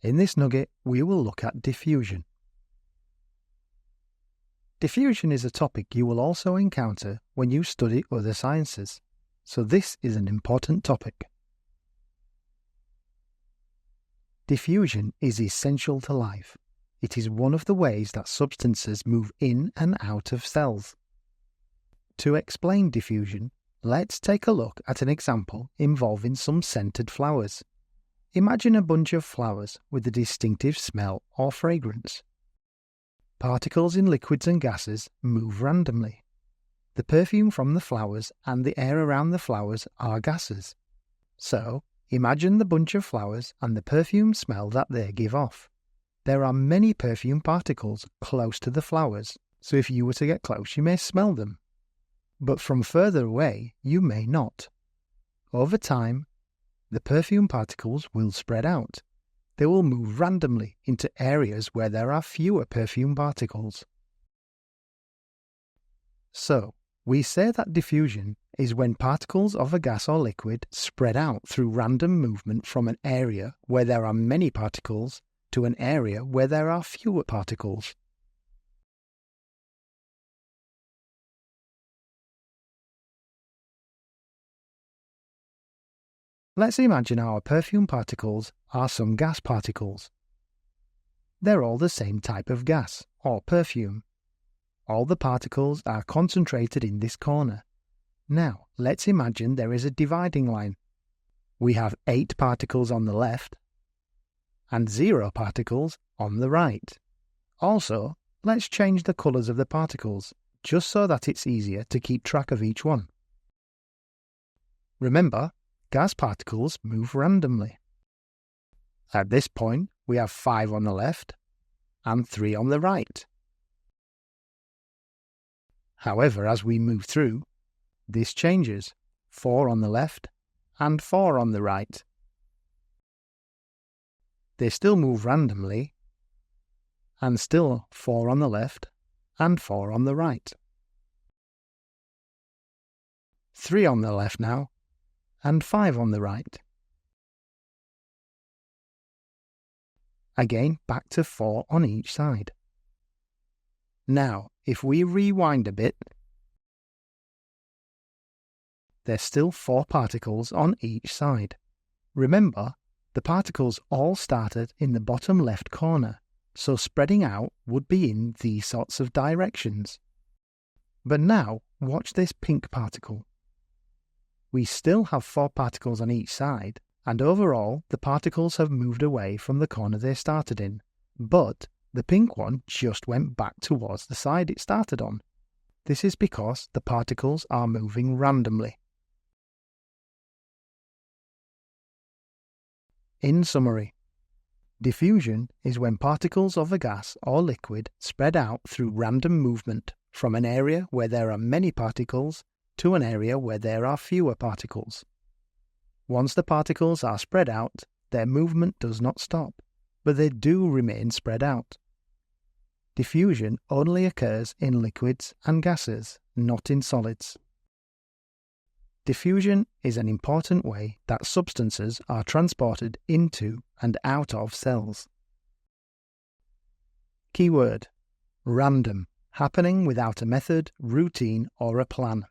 In this nugget, we will look at diffusion. Diffusion is a topic you will also encounter when you study other sciences, so this is an important topic. Diffusion is essential to life. It is one of the ways that substances move in and out of cells. To explain diffusion, let's take a look at an example involving some scented flowers. Imagine a bunch of flowers with a distinctive smell or fragrance. Particles in liquids and gases move randomly. The perfume from the flowers and the air around the flowers are gases. So, imagine the bunch of flowers and the perfume smell that they give off. There are many perfume particles close to the flowers, so if you were to get close you may smell them. But from further away you may not. Over time, the perfume particles will spread out. They will move randomly into areas where there are fewer perfume particles. So, we say that diffusion is when particles of a gas or liquid spread out through random movement from an area where there are many particles to an area where there are fewer particles. Let's imagine our perfume particles are some gas particles. They're all the same type of gas, or perfume. All the particles are concentrated in this corner. Now, let's imagine there is a dividing line. We have 8 particles on the left and 0 particles on the right. Also, let's change the colours of the particles, just so that it's easier to keep track of each one. Remember, gas particles move randomly. At this point, we have 5 on the left and 3 on the right. However, as we move through, this changes. 4 on the left and 4 on the right. They still move randomly, and still 4 on the left and 4 on the right. 3 on the left now, and 5 on the right. Again, back to 4 on each side. Now, if we rewind a bit, there's still 4 particles on each side. Remember, the particles all started in the bottom left corner, so spreading out would be in these sorts of directions. But now, watch this pink particle. We still have 4 particles on each side, and overall the particles have moved away from the corner they started in, but the pink one just went back towards the side it started on. This is because the particles are moving randomly. In summary, diffusion is when particles of a gas or liquid spread out through random movement from an area where there are many particles to an area where there are fewer particles. Once the particles are spread out, their movement does not stop, but they do remain spread out. Diffusion only occurs in liquids and gases, not in solids. Diffusion is an important way that substances are transported into and out of cells. Keyword: random, happening without a method, routine, or a plan.